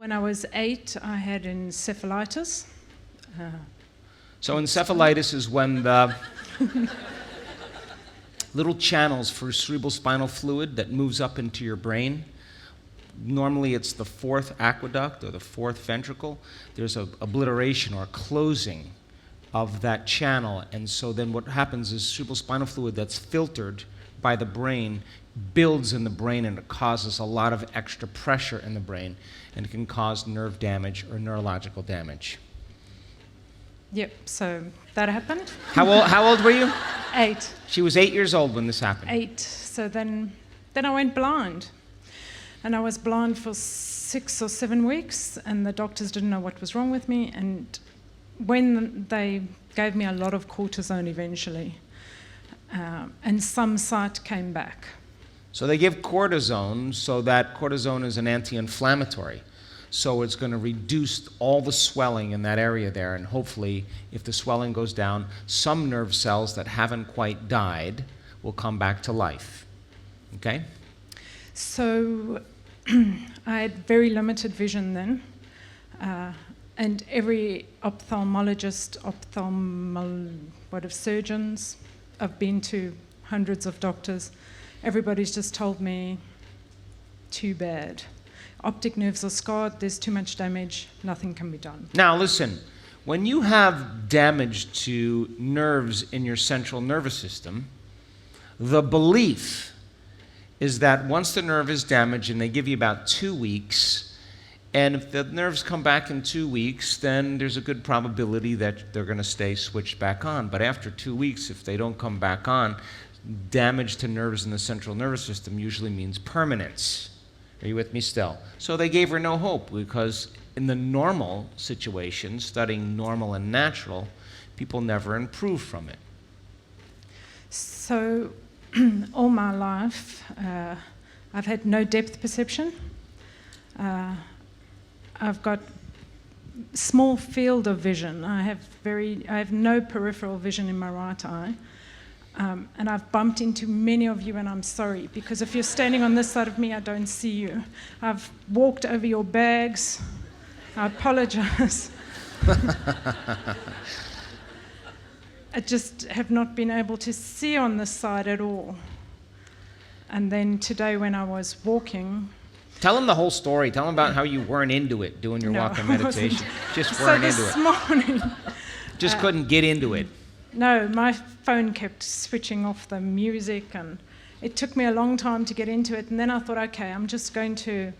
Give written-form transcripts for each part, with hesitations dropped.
When I was 8, I had encephalitis. So encephalitis is when the little channels for cerebrospinal fluid that moves up into your brain, normally it's the fourth aqueduct or the fourth ventricle, there's an obliteration or a closing of that channel. And so then what happens is cerebrospinal fluid that's filtered by the brain builds in the brain, and it causes a lot of extra pressure in the brain, and it can cause nerve damage or neurological damage. Yep, so that happened. How old were you? 8. She was 8 years old when this happened. 8. So then I went blind. And I was blind for 6 or 7 weeks, and the doctors didn't know what was wrong with me. And when they gave me a lot of cortisone eventually, and some sight came back. So they give cortisone, so that cortisone is an anti-inflammatory. So it's going to reduce all the swelling in that area there, and hopefully, if the swelling goes down, some nerve cells that haven't quite died will come back to life. Okay? So I had very limited vision then, and every ophthalmologist, surgeons, I've been to hundreds of doctors, everybody's just told me, too bad. Optic nerves are scarred, there's too much damage, nothing can be done. Now listen, when you have damage to nerves in your central nervous system, the belief is that once the nerve is damaged, and they give you about 2 weeks, and if the nerves come back in 2 weeks, then there's a good probability that they're going to stay switched back on. But after 2 weeks, if they don't come back on, damage to nerves in the central nervous system usually means permanence. Are you with me still? So they gave her no hope, because in the normal situation, studying normal and natural, people never improve from it. So all my life, I've had no depth perception. I've got small field of vision. I have no peripheral vision in my right eye. And I've bumped into many of you, and I'm sorry, because if you're standing on this side of me, I don't see you. I've walked over your bags. I apologize. I just have not been able to see on this side at all. And then today when I was walking... Tell them the whole story. Tell them about how you weren't into it doing your walking meditation. Just weren't into it. So this morning... Just couldn't get into it. No, my phone kept switching off the music, and it took me a long time to get into it. And then I thought, okay, I'm just going to...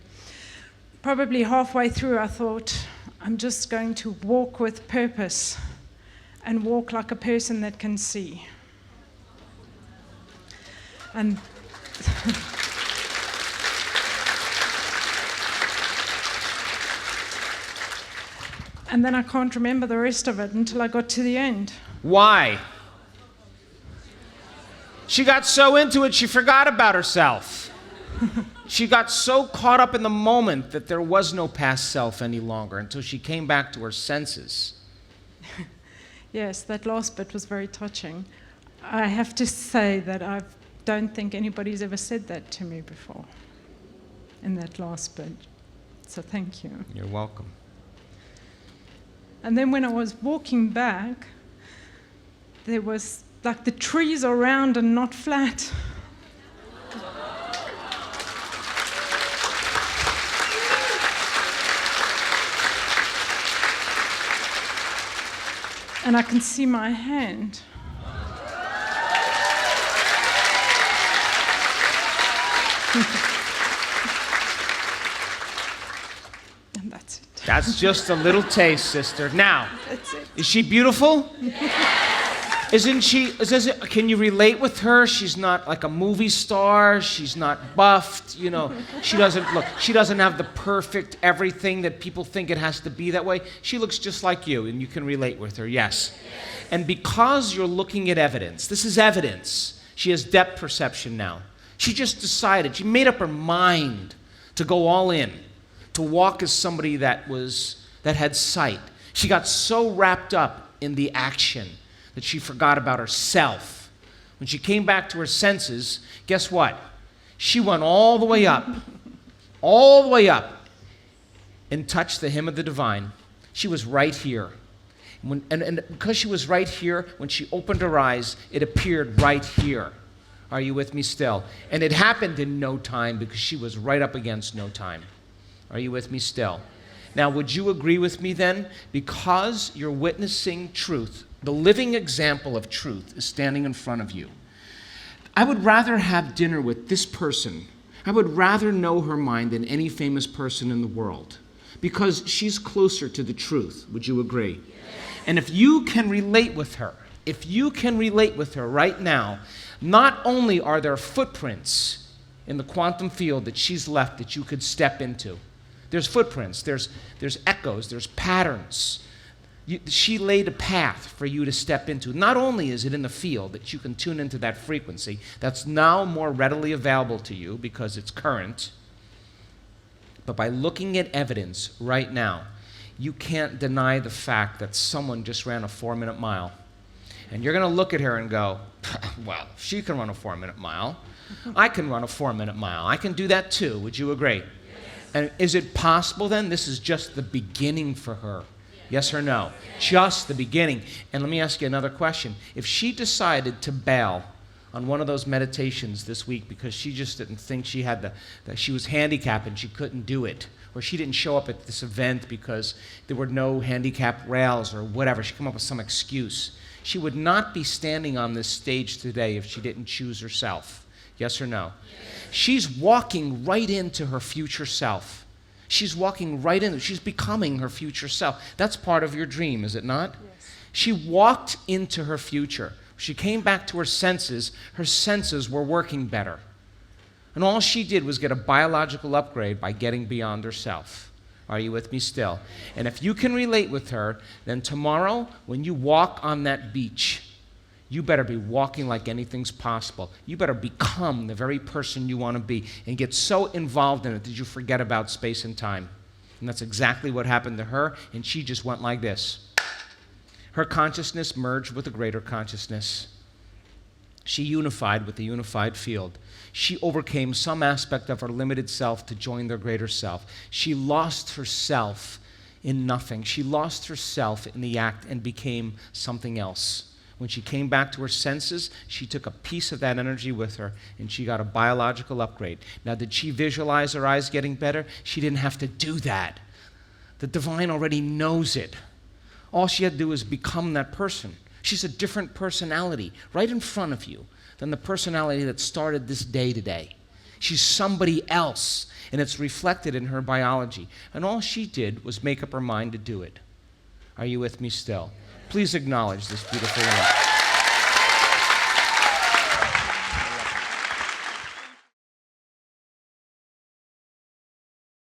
Probably halfway through, I thought, I'm just going to walk with purpose and walk like a person that can see. And and then I can't remember the rest of it until I got to the end. Why? She got so into it, she forgot about herself. She got so caught up in the moment that there was no past self any longer until she came back to her senses. Yes, that last bit was very touching. I have to say that I don't think anybody's ever said that to me before in that last bit. So thank you. You're welcome. And then when I was walking back, there was like the trees are round and not flat. And I can see my hand. And that's it. That's just a little taste, sister. Now, That's it. is she beautiful? Isn't she? Can you relate with her? She's not like a movie star. She's not buffed. You know, she doesn't have the perfect everything that people think it has to be that way. She looks just like you, and you can relate with her, yes. And because you're looking at evidence, this is evidence. She has depth perception now. She just decided, she made up her mind to go all in, to walk as somebody that had sight. She got so wrapped up in the action that she forgot about herself. When she came back to her senses, guess what? She went all the way up, all the way up. and touched the hem of the divine. She was right here. And because she was right here, when she opened her eyes, it appeared right here. Are you with me still? And it happened in no time because she was right up against no time. Are you with me still? Now, would you agree with me then? Because you're witnessing truth, the living example of truth is standing in front of you. I would rather have dinner with this person. I would rather know her mind than any famous person in the world because she's closer to the truth. Would you agree? Yes. And if you can relate with her right now, not only are there footprints in the quantum field that she's left that you could step into. There's footprints, there's echoes, there's patterns. She laid a path for you to step into. Not only is it in the field that you can tune into that frequency that's now more readily available to you because it's current, but by looking at evidence right now, you can't deny the fact that someone just ran a 4-minute mile. And you're going to look at her and go, well, she can run a 4-minute mile. I can run a 4-minute mile. I can do that too. Would you agree? Yes. And is it possible then? This is just the beginning for her. Yes or no? Just the beginning. And let me ask you another question. If she decided to bail on one of those meditations this week because she just didn't think she had that she was handicapped and she couldn't do it, or she didn't show up at this event because there were no handicap rails or whatever, she came up with some excuse, she would not be standing on this stage today if she didn't choose herself. Yes or no? Yes. She's walking right into her future self. She's walking right in. She's becoming her future self. That's part of your dream, is it not? Yes. She walked into her future. She came back to her senses. Her senses were working better. And all she did was get a biological upgrade by getting beyond herself. Are you with me still? And if you can relate with her, then tomorrow when you walk on that beach, you better be walking like anything's possible. You better become the very person you want to be and get so involved in it that you forget about space and time. And that's exactly what happened to her, and she just went like this. Her consciousness merged with a greater consciousness. She unified with the unified field. She overcame some aspect of her limited self to join their greater self. She lost herself in nothing. She lost herself in the act and became something else. When she came back to her senses, she took a piece of that energy with her, and she got a biological upgrade. Now, did she visualize her eyes getting better? She didn't have to do that. The divine already knows it. All she had to do was become that person. She's a different personality right in front of you than the personality that started this day today. She's somebody else, and it's reflected in her biology. And all she did was make up her mind to do it. Are you with me still? Please acknowledge this beautiful woman.